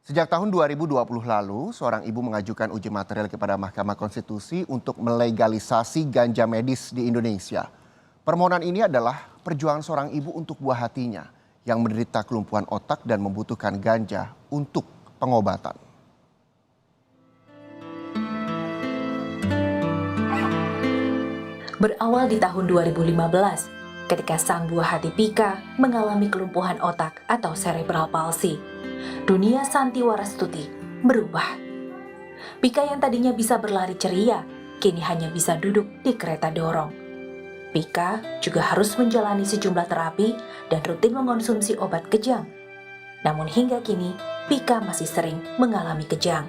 Sejak tahun 2020 lalu, seorang ibu mengajukan uji material kepada Mahkamah Konstitusi untuk melegalisasi ganja medis di Indonesia. Permohonan ini adalah perjuangan seorang ibu untuk buah hatinya yang menderita kelumpuhan otak dan membutuhkan ganja untuk pengobatan. Berawal di tahun 2015, ketika sang buah hati Pika mengalami kelumpuhan otak atau cerebral palsy. Dunia Santi Warastuti berubah. Pika yang tadinya bisa berlari ceria, kini hanya bisa duduk di kereta dorong. Pika juga harus menjalani sejumlah terapi dan rutin mengonsumsi obat kejang. Namun hingga kini, Pika masih sering mengalami kejang.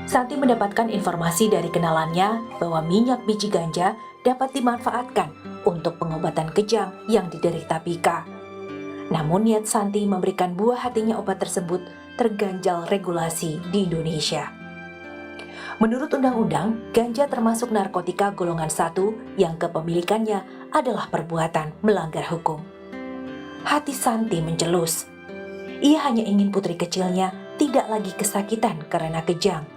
Santi mendapatkan informasi dari kenalannya bahwa minyak biji ganja dapat dimanfaatkan untuk pengobatan kejang yang diderita Pika. Namun niat Santi memberikan buah hatinya obat tersebut terganjal regulasi di Indonesia. Menurut undang-undang, ganja termasuk narkotika golongan 1 yang kepemilikannya adalah perbuatan melanggar hukum. Hati Santi mencelus. Ia hanya ingin putri kecilnya tidak lagi kesakitan karena kejang.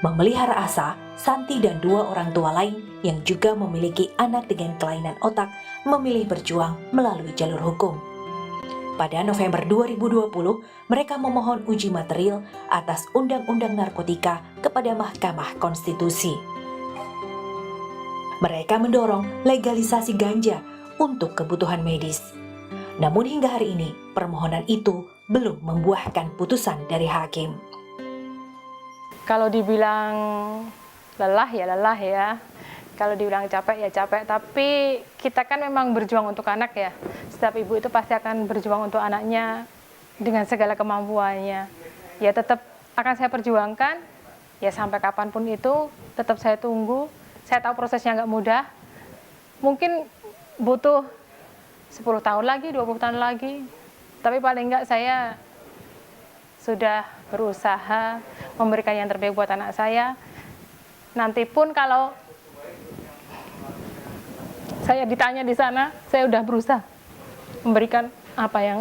Memelihara asa, Santi dan 2 orang tua lain yang juga memiliki anak dengan kelainan otak memilih berjuang melalui jalur hukum. Pada November 2020, mereka memohon uji material atas Undang-Undang Narkotika kepada Mahkamah Konstitusi. Mereka mendorong legalisasi ganja untuk kebutuhan medis. Namun hingga hari ini, permohonan itu belum membuahkan putusan dari hakim. Kalau dibilang lelah ya. Kalau dibilang capek ya capek, tapi kita kan memang berjuang untuk anak ya. Setiap ibu itu pasti akan berjuang untuk anaknya dengan segala kemampuannya. Ya tetap akan saya perjuangkan, ya sampai kapanpun itu tetap saya tunggu. Saya tahu prosesnya nggak mudah. Mungkin butuh 10 tahun lagi, 20 tahun lagi. Tapi paling nggak saya sudah berusaha memberikan yang terbaik buat anak saya. Nanti pun kalau saya ditanya di sana, saya udah berusaha memberikan apa yang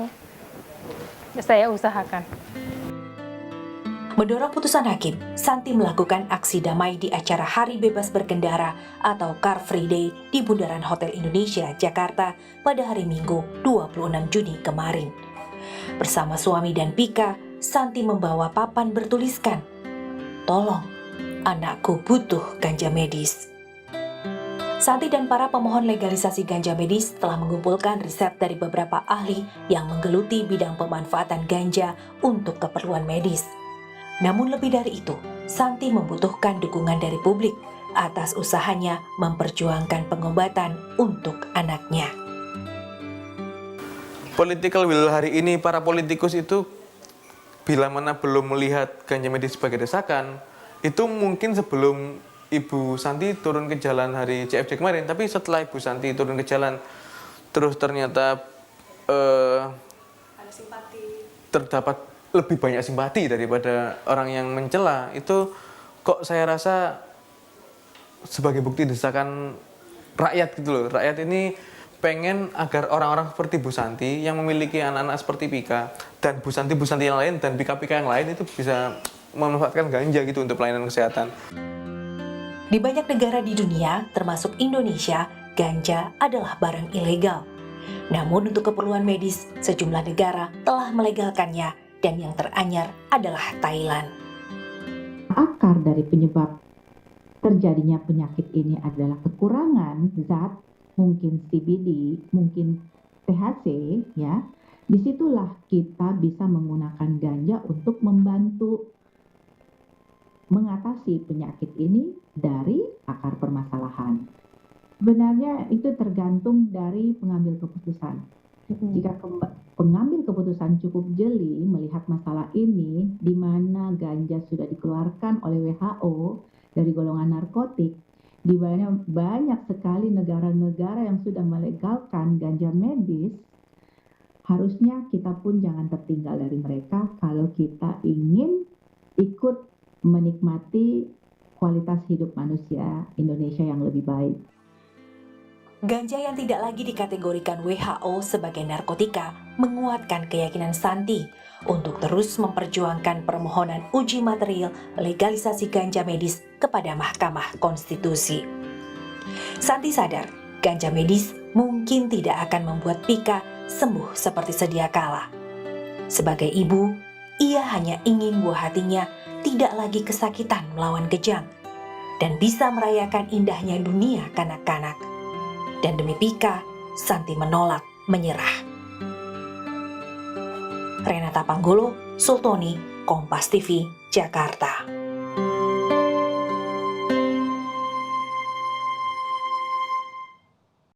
saya usahakan. Mendorong putusan hakim, Santi melakukan aksi damai di acara Hari Bebas Berkendara atau Car Free Day di Bundaran Hotel Indonesia, Jakarta pada hari Minggu 26 Juni kemarin. Bersama suami dan Pika, Santi membawa papan bertuliskan, "Tolong, anakku butuh ganja medis." Santi dan para pemohon legalisasi ganja medis telah mengumpulkan riset dari beberapa ahli yang menggeluti bidang pemanfaatan ganja untuk keperluan medis. Namun lebih dari itu, Santi membutuhkan dukungan dari publik atas usahanya memperjuangkan pengobatan untuk anaknya. Political will hari ini para politikus itu bila mana belum melihat ganja medis sebagai desakan, itu mungkin sebelum Ibu Santi turun ke jalan hari CFD kemarin, tapi setelah Ibu Santi turun ke jalan, terus ternyata terdapat lebih banyak simpati daripada orang yang mencela, itu kok saya rasa sebagai bukti desakan rakyat gitu loh. Rakyat ini pengen agar orang-orang seperti Bu Santi yang memiliki anak-anak seperti Pika dan Bu Santi yang lain dan Pika-Pika yang lain itu bisa memanfaatkan ganja gitu untuk pelayanan kesehatan. Di banyak negara di dunia, termasuk Indonesia, ganja adalah barang ilegal. Namun untuk keperluan medis, sejumlah negara telah melegalkannya dan yang teranyar adalah Thailand. Akar dari penyebab terjadinya penyakit ini adalah kekurangan zat, mungkin CBD, mungkin THC, ya. Disitulah kita bisa menggunakan ganja untuk membantu mengatasi penyakit ini dari akar permasalahan. Sebenarnya itu tergantung dari pengambil keputusan. Jika pengambil keputusan cukup jeli melihat masalah ini, di mana ganja sudah dikeluarkan oleh WHO dari golongan narkotik, di mana banyak sekali negara-negara yang sudah melegalkan ganja medis, harusnya kita pun jangan tertinggal dari mereka kalau kita ingin ikut menikmati kualitas hidup manusia Indonesia yang lebih baik. Ganja yang tidak lagi dikategorikan WHO sebagai narkotika menguatkan keyakinan Santi untuk terus memperjuangkan permohonan uji material legalisasi ganja medis kepada Mahkamah Konstitusi. Santi sadar, ganja medis mungkin tidak akan membuat Pika sembuh seperti sedia kala. Sebagai ibu, ia hanya ingin buah hatinya tidak lagi kesakitan melawan kejang dan bisa merayakan indahnya dunia kanak-kanak. Dan demi Pika, Santi menolak menyerah. Renata Panggolo, Sultoni, Kompas TV, Jakarta.